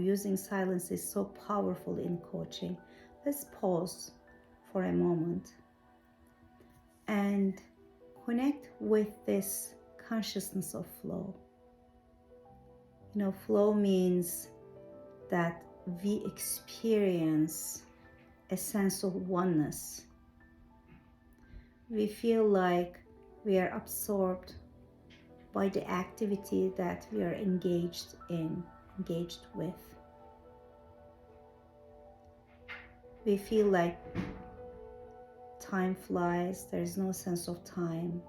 Using silence is so powerful in coaching. Let's pause for a moment and connect with this consciousness of flow. Flow means that we experience a sense of oneness. We feel like we are absorbed by the activity that we are engaged with. We feel like time flies, there is no sense of time.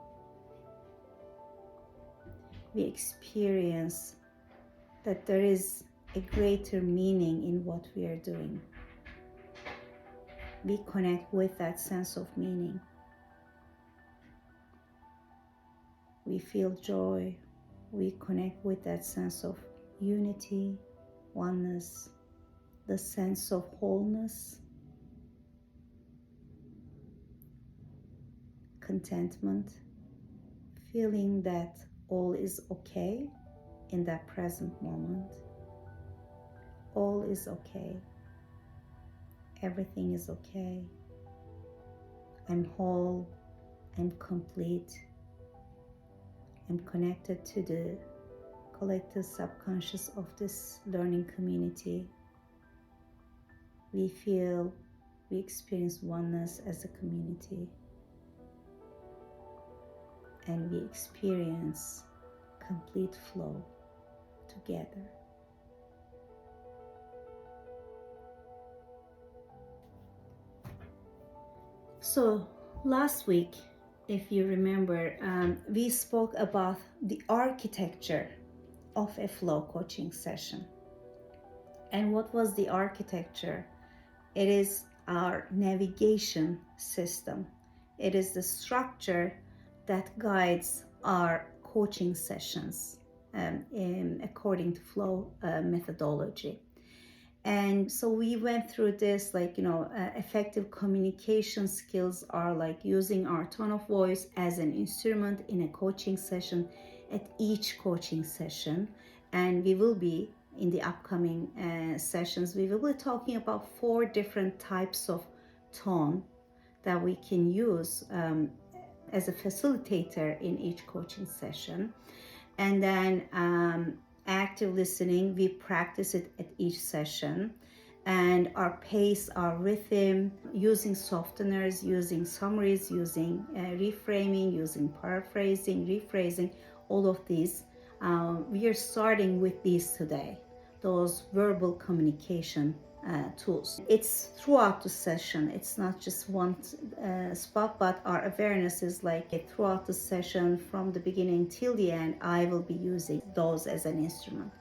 We experience that there is a greater meaning in what we are doing. We connect with that sense of meaning. We feel joy. We connect with that sense of unity, oneness, the sense of wholeness, contentment, feeling that all is okay in that present moment. All is okay. Everything is okay. I'm whole. I'm complete. I'm connected to the collective subconscious of this learning community. We experience oneness as a community. And we experience complete flow together. So last week, if you remember, we spoke about the architecture of a flow coaching session. And what was the architecture? It is our navigation system. It is the structure that guides our coaching sessions according to flow methodology. And so we went through this, effective communication skills are like using our tone of voice as an instrument in a coaching session at each coaching session. And we will be, in the upcoming sessions, we will be talking about 4 different types of tone that we can use as a facilitator in each coaching session. And then active listening, we practice it at each session. And our pace, our rhythm, using softeners, using summaries, using reframing, using paraphrasing, rephrasing, all of these. We are starting with these today, those verbal communication tools. It's throughout the session. It's not just one spot, but our awareness is throughout the session from the beginning till the end. I will be using those as an instrument.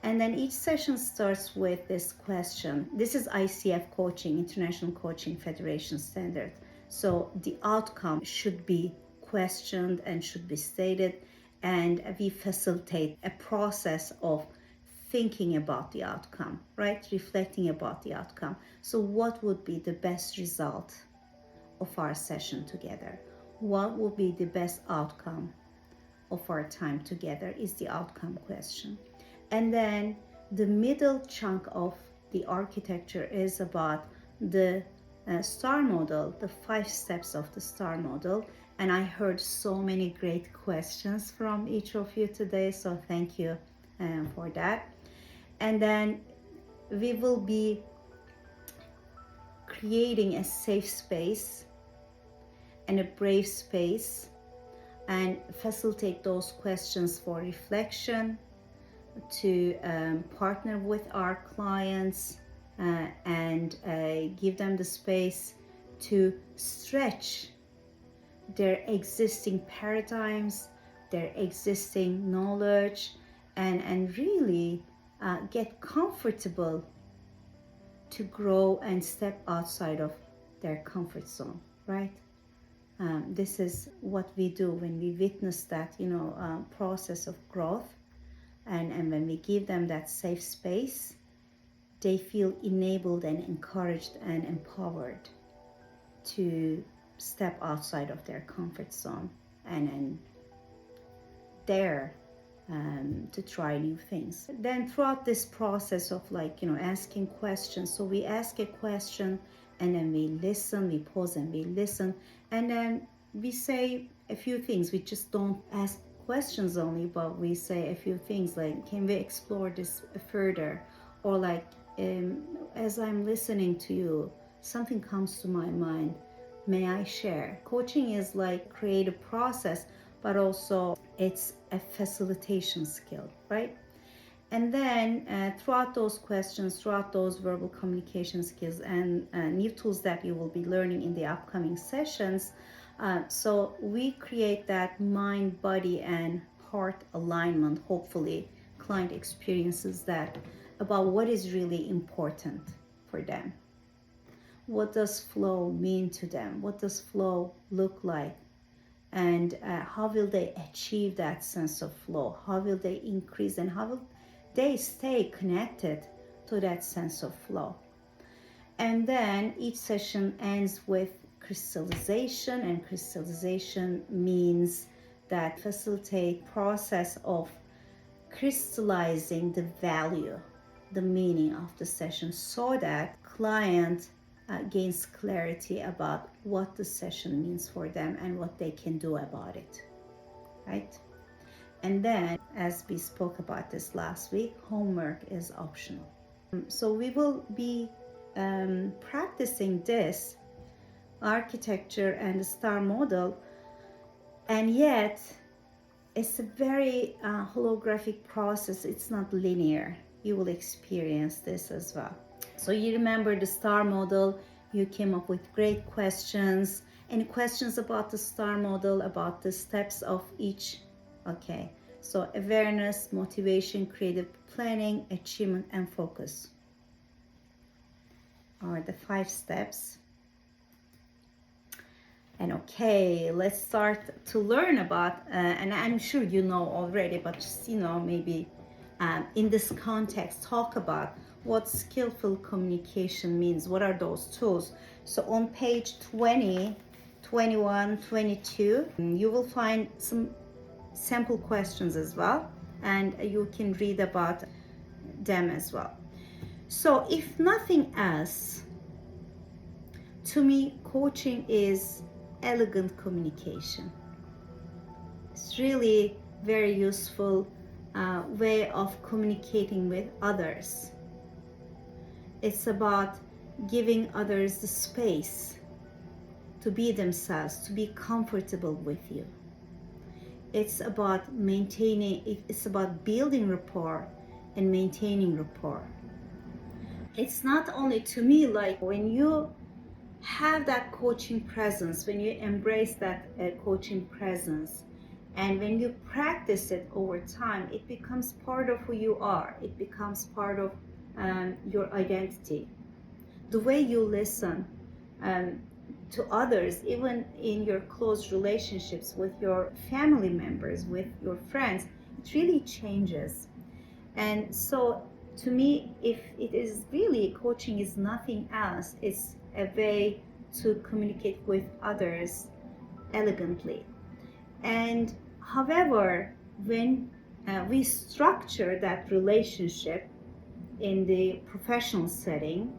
And then each session starts with this question. This is ICF coaching, International Coaching Federation standard. So the outcome should be questioned and should be stated, and we facilitate a process of thinking about the outcome, right? Reflecting about the outcome. So what would be the best result of our session together? What would be the best outcome of our time together is the outcome question. And then the middle chunk of the architecture is about the STAR model, the 5 steps of the STAR model. And I heard so many great questions from each of you today, so thank you for that. And then we will be creating a safe space and a brave space and facilitate those questions for reflection, to partner with our clients and give them the space to stretch their existing paradigms, their existing knowledge, and really get comfortable to grow and step outside of their comfort zone, right? This is what we do when we witness that, process of growth. And when we give them that safe space, they feel enabled and encouraged and empowered to step outside of their comfort zone and dare to try new things. Then throughout this process of asking questions, so we ask a question and then we listen, we pause and we listen, and then we say a few things. We just don't ask questions only, but we say a few things like, can we explore this further? Or as I'm listening to you, something comes to my mind, may I share? Coaching is like creative process, but also it's a facilitation skill, right? And then throughout those questions, throughout those verbal communication skills and new tools that you will be learning in the upcoming sessions, so we create that mind, body, and heart alignment. Hopefully, client experiences that about what is really important for them. What does flow mean to them? What does flow look like? And how will they achieve that sense of flow? How will they increase and how will they stay connected to that sense of flow? And then each session ends with crystallization, and crystallization means that facilitate process of crystallizing the value, the meaning of the session, so that client gains clarity about what the session means for them and what they can do about it, right? And then, as we spoke about this last week, homework is optional. So we will be practicing this architecture and the star model, and yet it's a very holographic process. It's not linear. You will experience this as well. So you remember the star model, you came up with great questions. Any questions about the star model, about the steps of each? Okay, so awareness, motivation, creative planning, achievement, and focus are the 5 steps. And okay, let's start to learn about, and I'm sure you know already, but just, maybe in this context, talk about what skillful communication means. What are those tools? So on page 20, 21, 22, you will find some sample questions as well, and you can read about them as well. So if nothing else, to me, coaching is elegant communication. It's really very useful way of communicating with others. It's about giving others the space to be themselves, to be comfortable with you. It's about it's about building rapport and maintaining rapport. It's not only, to me, like when you have that coaching presence, when you embrace that coaching presence, and when you practice it over time, it becomes part of who you are. It becomes part of your identity. The way you listen to others, even in your close relationships with your family members, with your friends, it really changes. And so to me, if it is really, coaching is nothing else, it's a way to communicate with others elegantly. And however, when we structure that relationship in the professional setting,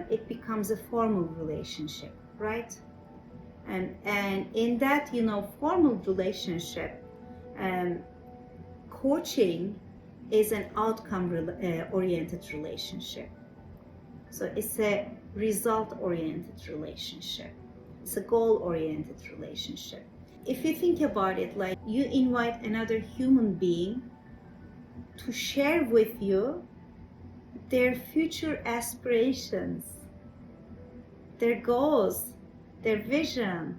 it becomes a formal relationship, right? And in that, formal relationship, coaching is an outcome-oriented relationship. So it's a result-oriented relationship. It's a goal-oriented relationship. If you think about it, like you invite another human being to share with you their future aspirations, their goals, their vision,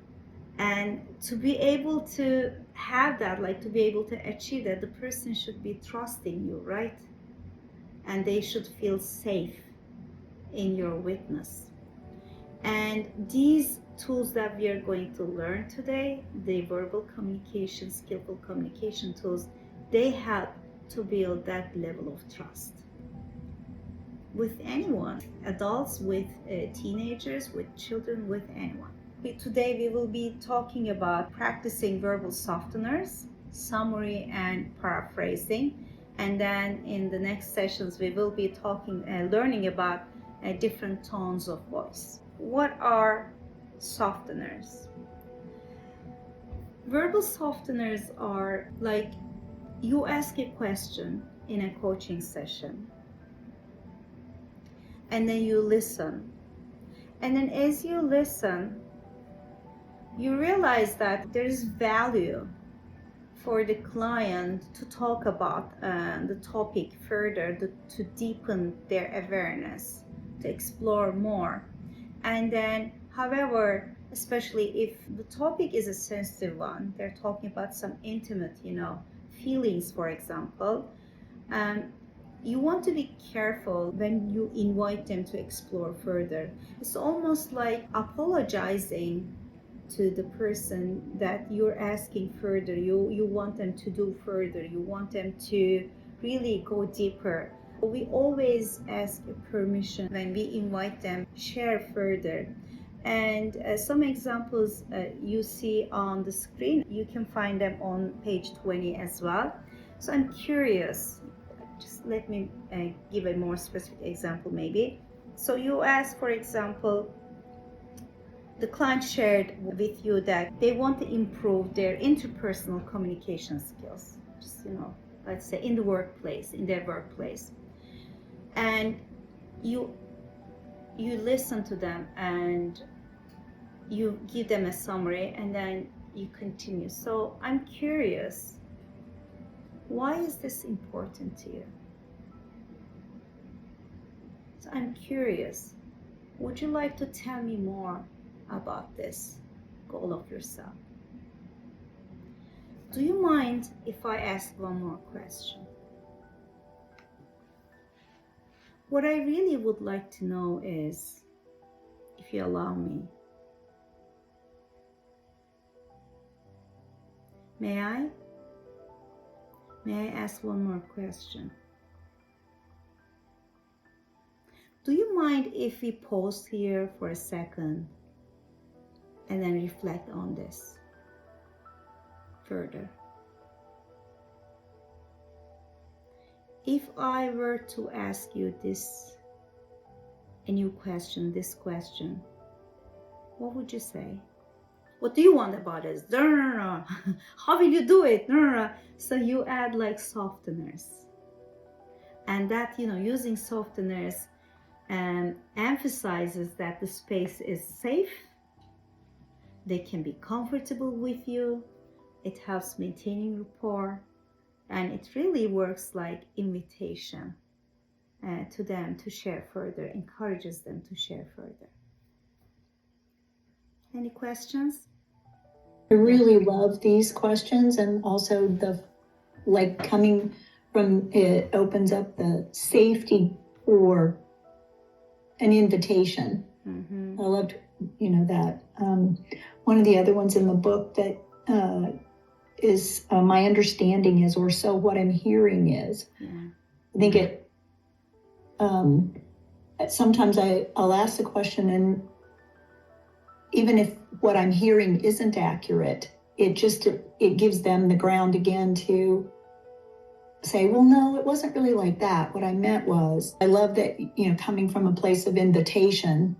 and to be able to have that, like to be able to achieve that, the person should be trusting you, right? And they should feel safe in your witness. And these tools that we are going to learn today, the verbal communication, skillful communication tools, they help to build that level of trust with anyone, adults, with teenagers, with children, with anyone. Today we will be talking about practicing verbal softeners, summary and paraphrasing. And then in the next sessions, we will be learning about different tones of voice. What are softeners? Verbal softeners are like you ask a question in a coaching session, and then you listen. And then as you listen, you realize that there is value for the client to talk about the topic further, to deepen their awareness, to explore more. And then, however, especially if the topic is a sensitive one, they're talking about some intimate, feelings, for example, you want to be careful when you invite them to explore further. It's almost like apologizing to the person that you're asking further. You want them to do further. You want them to really go deeper. We always ask permission when we invite them share further. And some examples you see on the screen, you can find them on page 20 as well. So I'm curious, just let me give a more specific example maybe. So you ask, for example, the client shared with you that they want to improve their interpersonal communication skills, just, let's say in their workplace. And you listen to them and you give them a summary, and then you continue. So I'm curious, why is this important to you? So I'm curious, would you like to tell me more about this goal of yourself? Do you mind if I ask one more question? What I really would like to know is, if you allow me, may I ask one more question? Do you mind if we pause here for a second and then reflect on this further? If I were to ask you this question, what would you say? What do you want about this? No. How will you do it? No. So you add like softeners. And that, using softeners emphasizes that the space is safe. They can be comfortable with you. It helps maintaining rapport. And it really works like invitation to them to share further, encourages them to share further. Any questions? I really love these questions, and also coming from it opens up the safety for an invitation. Mm-hmm. I loved, that. One of the other ones in the book that is my understanding is, or so what I'm hearing is. Yeah. I think it. Sometimes I'll ask the question, and even if what I'm hearing isn't accurate, it gives them the ground again to say, well, no, it wasn't really like that. What I meant was, I love that, coming from a place of invitation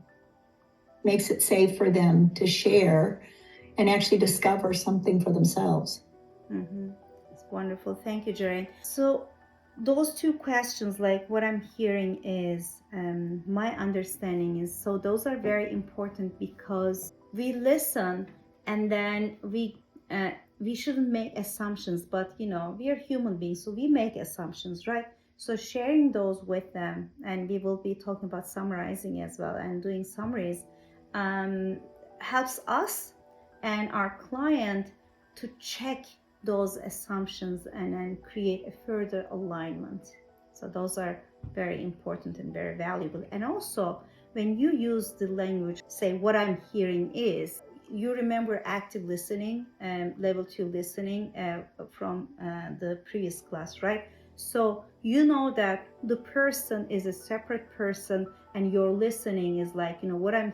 makes it safe for them to share and actually discover something for themselves. Mm-hmm. It's wonderful. Thank you, Jerry. So those two questions, like what I'm hearing is, my understanding is, so those are very important because we listen and then we shouldn't make assumptions, but we are human beings, so we make assumptions, right? So sharing those with them, and we will be talking about summarizing as well, and doing summaries helps us and our client to check those assumptions and then create a further alignment. So those are very important and very valuable. And also, when you use the language, say what I'm hearing is, you remember active listening, level 2 listening from the previous class, right? So you know that the person is a separate person, and your listening is like, what I'm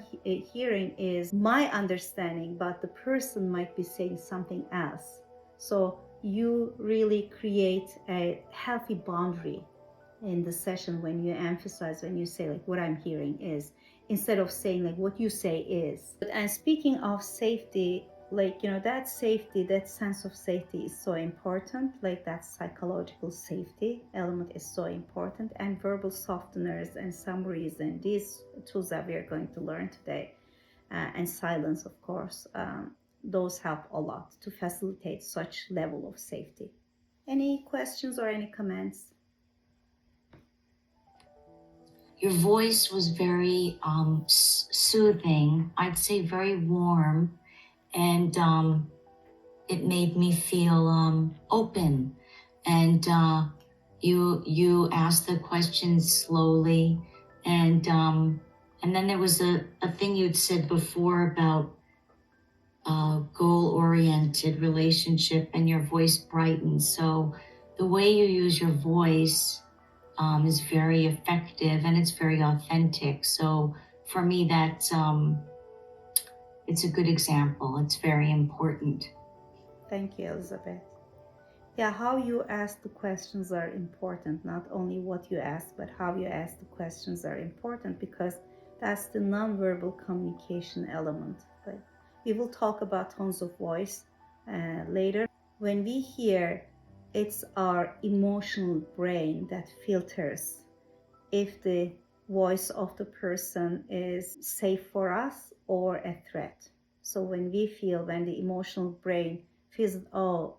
hearing is my understanding, but the person might be saying something else. So you really create a healthy boundary in the session when you emphasize, when you say like what I'm hearing is, instead of saying like what you say is. And speaking of safety, like, you know, that safety, that sense of safety is so important. Like that psychological safety element is so important. And verbal softeners and summaries and these tools that we are going to learn today, and silence, of course, those help a lot to facilitate such level of safety. Any questions or any comments? Your voice was very soothing, I'd say very warm, and it made me feel open. And you asked the questions slowly, and then there was a thing you'd said before about goal-oriented relationship, and your voice brightened. So the way you use your voice is very effective, and it's very authentic. So for me, that's it's a good example. It's very important. Thank you, Elizabeth. Yeah, how you ask the questions are important. Not only what you ask, but how you ask the questions are important, because that's the nonverbal communication element. Like, we will talk about tones of voice later. When we hear, it's our emotional brain that filters if the voice of the person is safe for us or a threat. So when we feel, when the emotional brain feels, oh,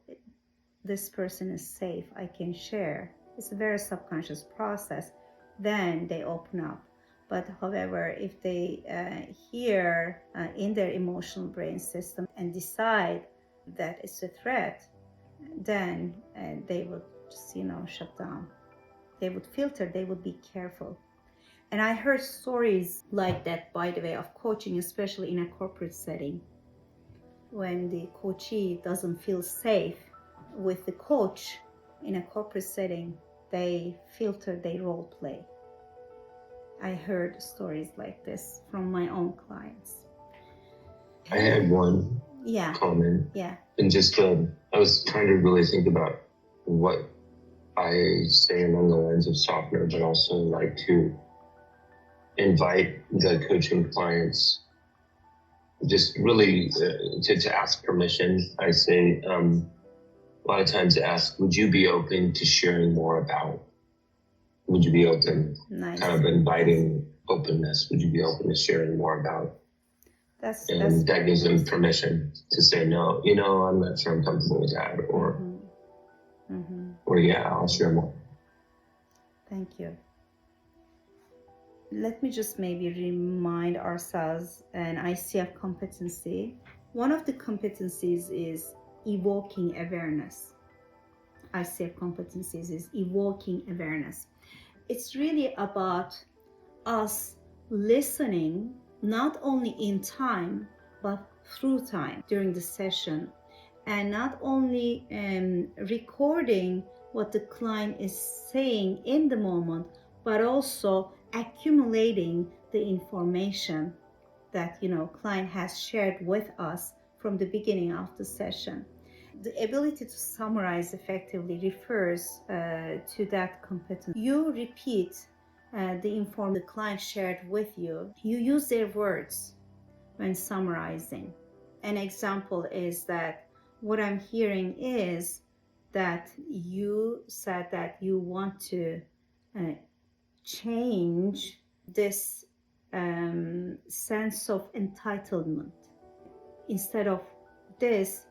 this person is safe, I can share, it's a very subconscious process, then they open up. But however, if they hear in their emotional brain system and decide that it's a threat, then they would just, shut down. They would filter, they would be careful. And I heard stories like that, by the way, of coaching, especially in a corporate setting. When the coachee doesn't feel safe with the coach in a corporate setting, they filter, they role play. I heard stories like this from my own clients. I had one comment. Yeah. And just I was trying to really think about what I say along the lines of softener, but also like to invite the coaching clients just really to ask permission. I say a lot of times ask, would you be open to sharing more about? Would you be open? Nice. Kind of inviting openness. Would you be open to sharing more about? And that gives them permission to say no. I'm not sure I'm comfortable with that, or or yeah, I'll share more. Thank you. Let me just maybe remind ourselves an ICF competency. One of the competencies is evoking awareness. ICF competencies is evoking awareness. It's really about us listening, not only in time, but through time during the session, and not only recording what the client is saying in the moment, but also accumulating the information that client has shared with us from the beginning of the session. The ability to summarize effectively refers to that competence. You repeat the information the client shared with you. You use their words when summarizing. An example is that what I'm hearing is that you said that you want to change this sense of entitlement. Instead of this,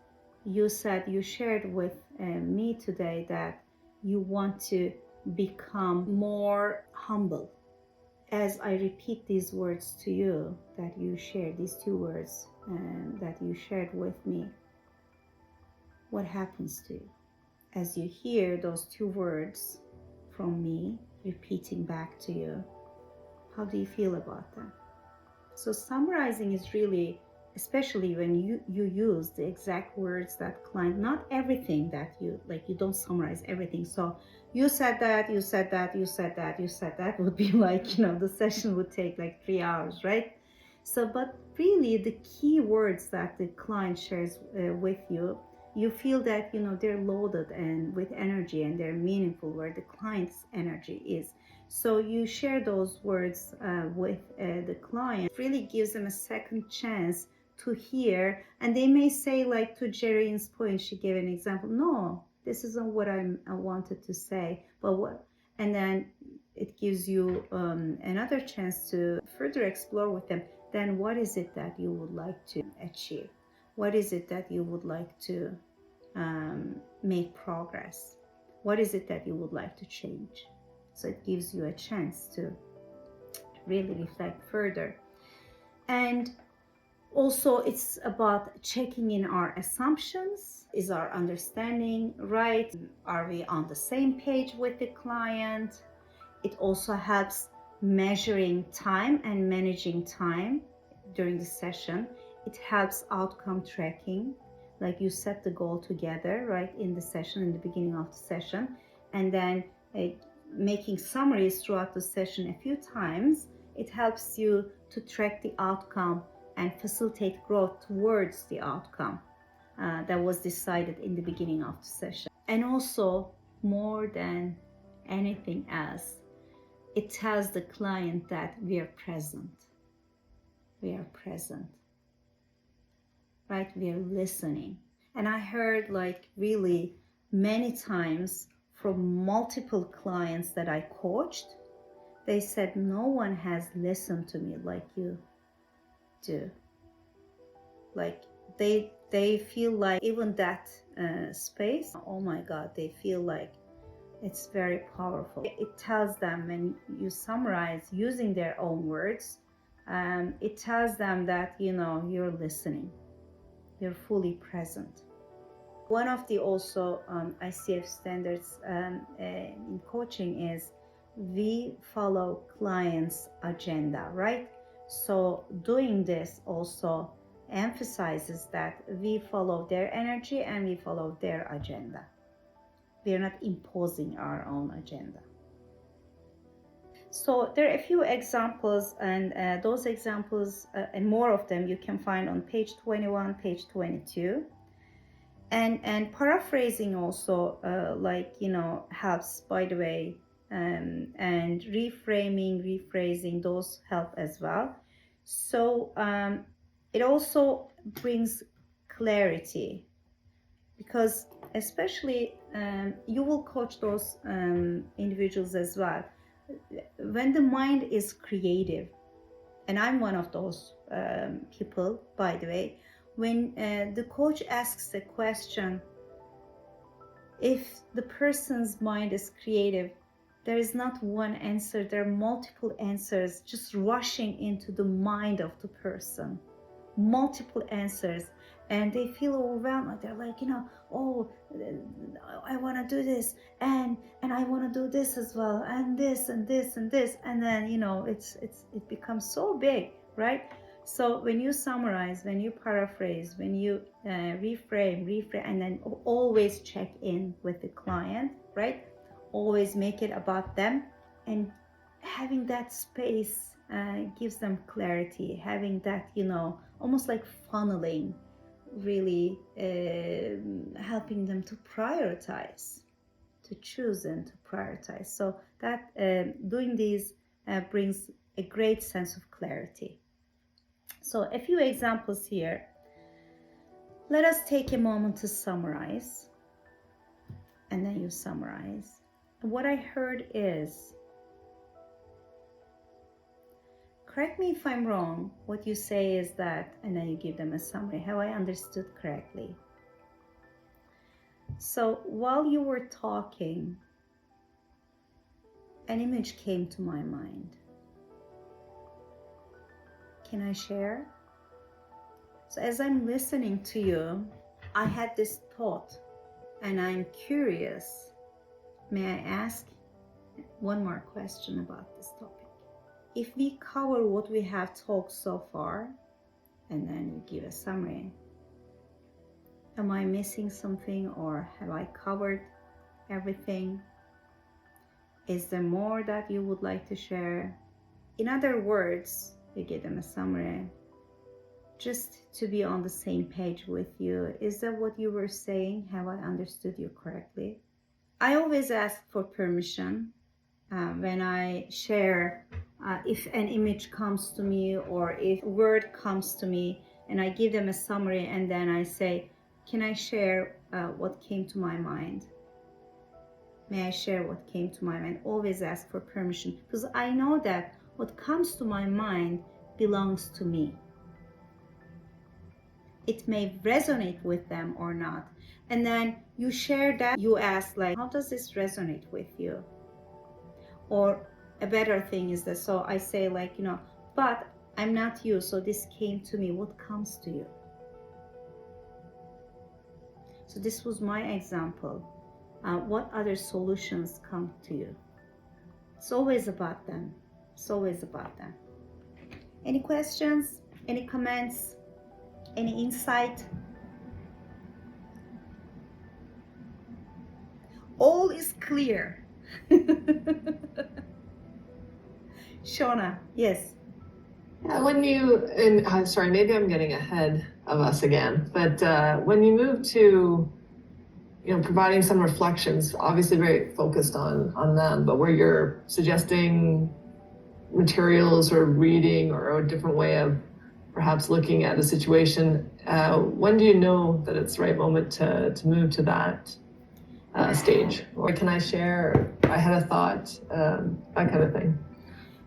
you shared with me today that you want to become more humble. As I repeat these words to you, that you share these two words that you shared with me, what happens to you? As you hear those two words from me repeating back to you, how do you feel about them? So summarizing is really, especially when you use the exact words that client, not everything that you don't summarize everything. So you said that, you said that, you said that, you said that would be like, the session would take like 3 hours, right? So, but really the key words that the client shares with you, you feel that they're loaded and with energy and they're meaningful, where the client's energy is. So you share those words with the client. It really gives them a second chance to hear, and they may say, like to Jerrine's point, she gave an example, no, this isn't what I wanted to say, but what, and then it gives you another chance to further explore with them. Then what is it that you would like to achieve? What is it that you would like to make progress? What is it that you would like to change? So it gives you a chance to really reflect further. And also, it's about checking in our assumptions. Is our understanding right? Are we on the same page with the client? It also helps measuring time and managing time during the session. It helps outcome tracking, like you set the goal together, right, in the session, in the beginning of the session, and then making summaries throughout the session a few times. It helps you to track the outcome and facilitate growth towards the outcome that was decided in the beginning of the session. And also, more than anything else, it tells the client that we are present. We are present, right? We are listening. And I heard, like, really many times from multiple clients that I coached, they said, no one has listened to me like you do. Like, they feel like even that space, oh my God, they feel like it's very powerful. It tells them, when you summarize using their own words, it tells them that you're listening, you're fully present. One of the also ICF standards in coaching is we follow clients' agenda, right? So doing this also emphasizes that we follow their energy and we follow their agenda. We are not imposing our own agenda. So there are a few examples, and those examples and more of them you can find on page 21, page 22. And paraphrasing also helps, by the way, and reframing, rephrasing, those help as well. So it also brings clarity, because especially you will coach those individuals as well. When the mind is creative, and I'm one of those people, by the way, when the coach asks a question, if the person's mind is creative, there is not one answer, there are multiple answers just rushing into the mind of the person. Multiple answers, and they feel overwhelmed. They're like, oh, I want to do this, and I want to do this as well, and this and this and this, and then it becomes so big, right? So when you summarize, when you paraphrase, when you reframe, and then always check in with the client, right? Always make it about them, and having that space gives them clarity. Having that, almost like funneling, really helping them to prioritize, to choose and to prioritize. So that doing these brings a great sense of clarity. So a few examples here. Let us take a moment to summarize, and then you summarize. What I heard is, correct me if I'm wrong, what you say is that, and then you give them a summary. Have I understood correctly? So while you were talking, an image came to my mind. Can I share? So as I'm listening to you, I had this thought, and I'm curious. May I ask one more question about this topic? If we cover what we have talked so far, and then you give a summary, am I missing something, or have I covered everything? Is there more that you would like to share? In other words, you give them a summary. just to be on the same page with you. Is that what you were saying? Have I understood you correctly? I always ask for permission when I share, if an image comes to me or if a word comes to me, and I give them a summary, and then I say, can I share what came to my mind? May I share what came to my mind? Always ask for permission, because I know that what comes to my mind belongs to me. It may resonate with them or not. And then you share that, you ask like, how does this resonate with you? Or a better thing is that, so I say like, but I'm not you, so this came to me. What comes to you? So this was my example. What other solutions come to you? It's always about them. It's always about them. Any questions? Any comments? Any insight? All is clear. Shauna, yes. When you, and sorry, maybe I'm getting ahead of us again, but when you move to, providing some reflections, obviously very focused on them, but where you're suggesting materials or reading or a different way of perhaps looking at a situation, when do you know that it's the right moment to move to that stage? Or can I share, I had a thought, that kind of thing?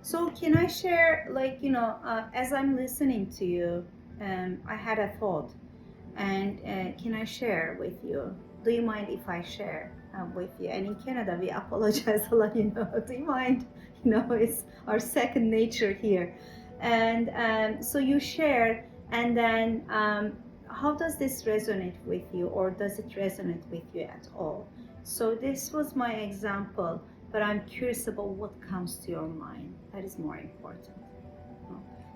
So can I share, like, as I'm listening to you, I had a thought, and can I share with you? Do you mind if I share with you? And in Canada, we apologize a lot, do you mind? It's our second nature here. And so you share, and then how does this resonate with you, or does it resonate with you at all? So this was my example, but I'm curious about what comes to your mind. That is more important.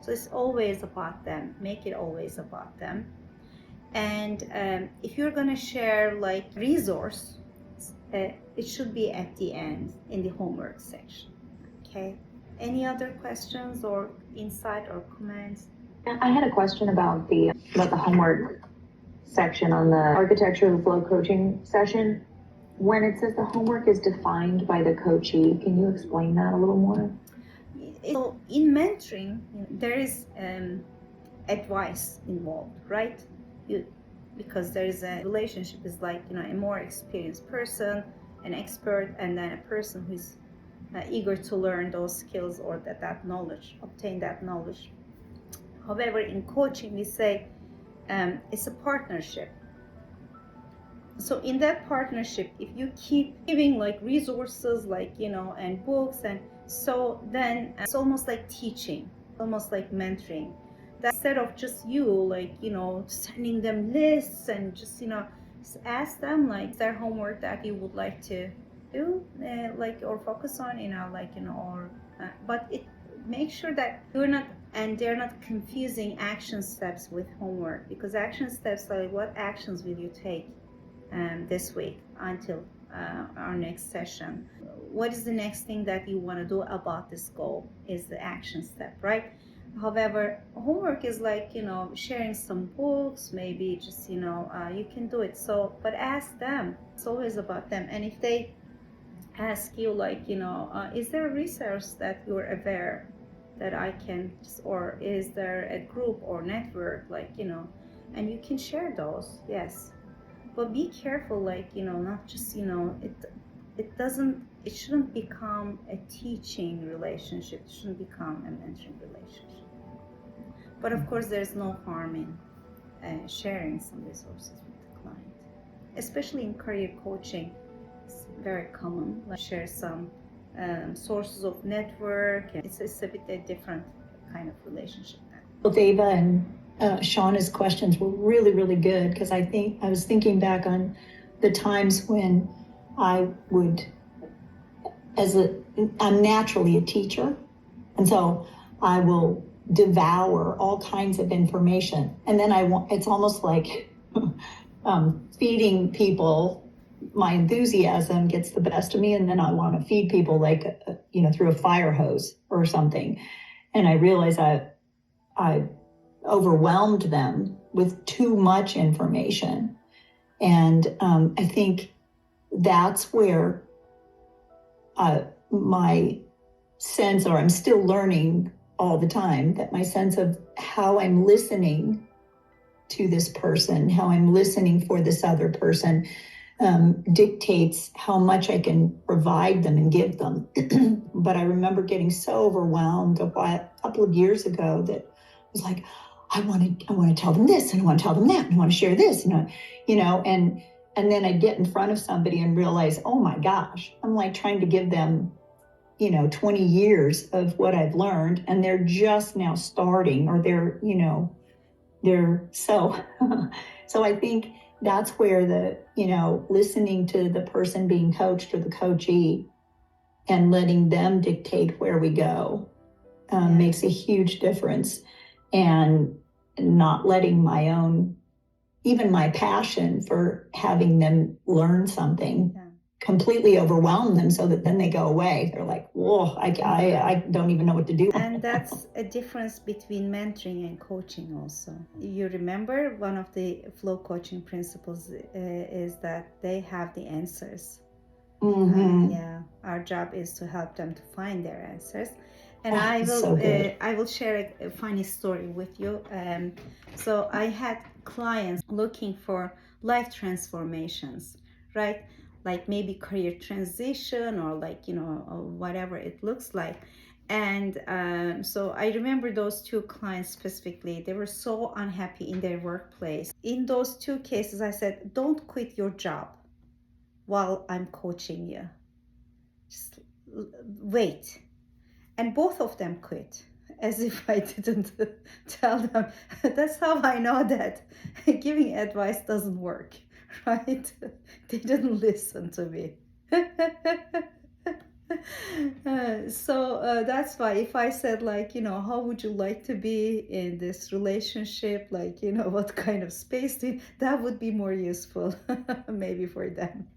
So it's always about them. Make it always about them. And if you're going to share like resource, it should be at the end in the homework section. Okay. Any other questions or insight or comments? I had a question about the homework section on the architecture of the flow coaching session. When it says the homework is defined by the coachee, can you explain that a little more? So in mentoring, there is advice involved, right? Because there is a relationship is like, a more experienced person, an expert, and then a person who's eager to learn those skills or that knowledge, obtain that knowledge. However, in coaching, we say it's a partnership. So in that partnership, if you keep giving like resources, like, and books, and so then it's almost like teaching, almost like mentoring. That instead of just you, like, sending them lists and just, ask them like their homework that you would like to do, or focus on, but it make sure that you're not, and they're not confusing action steps with homework, because action steps are like, what actions will you take this week until our next session? What is the next thing that you want to do about this goal is the action step, right? However, homework is like, sharing some books, maybe just, you can do it. So, but ask them. It's always about them. And if they ask you like, is there a resource that you're aware that I can, or is there a group or network, like, and you can share those, yes. But be careful, like, not just, it shouldn't become a teaching relationship. It shouldn't become a mentoring relationship. But of course, there's no harm in sharing some resources with the client, especially in career coaching. It's very common. Like share some sources of network. It's a bit a different kind of relationship. Both Ava and Shauna's questions were really, really good, because I was thinking back on the times when I would, I'm naturally a teacher, and so I will devour all kinds of information, and then it's almost like feeding people. My enthusiasm gets the best of me, and then I want to feed people like, through a fire hose or something. And I realize I overwhelmed them with too much information. And I think that's where my sense, or I'm still learning all the time, that my sense of how I'm listening to this person, how I'm listening for this other person, dictates how much I can provide them and give them. But I remember getting so overwhelmed a couple of years ago that I was like, I want to tell them this, and I want to tell them that, and I want to share this, and and then I'd get in front of somebody and realize, oh my gosh, I'm like trying to give them 20 years of what I've learned, and they're just now starting, or they're so so I think that's where the listening to the person being coached or the coachee and letting them dictate where we go makes a huge difference, and not letting my own, even my passion for having them learn something completely overwhelm them, so that then they go away. They're like, whoa, I don't even know what to do. And that's a difference between mentoring and coaching also. You remember one of the flow coaching principles is that they have the answers. Our job is to help them to find their answers. And I will share a funny story with you. So I had clients looking for life transformations, right? Like maybe career transition, or whatever it looks like. And so I remember those two clients specifically. They were so unhappy in their workplace. In those two cases, I said, don't quit your job while I'm coaching you. Just wait. And both of them quit, as if I didn't tell them. That's how I know that giving advice doesn't work, right? They didn't listen to me. So that's why if I said, how would you like to be in this relationship? What kind of space that would be more useful maybe for them.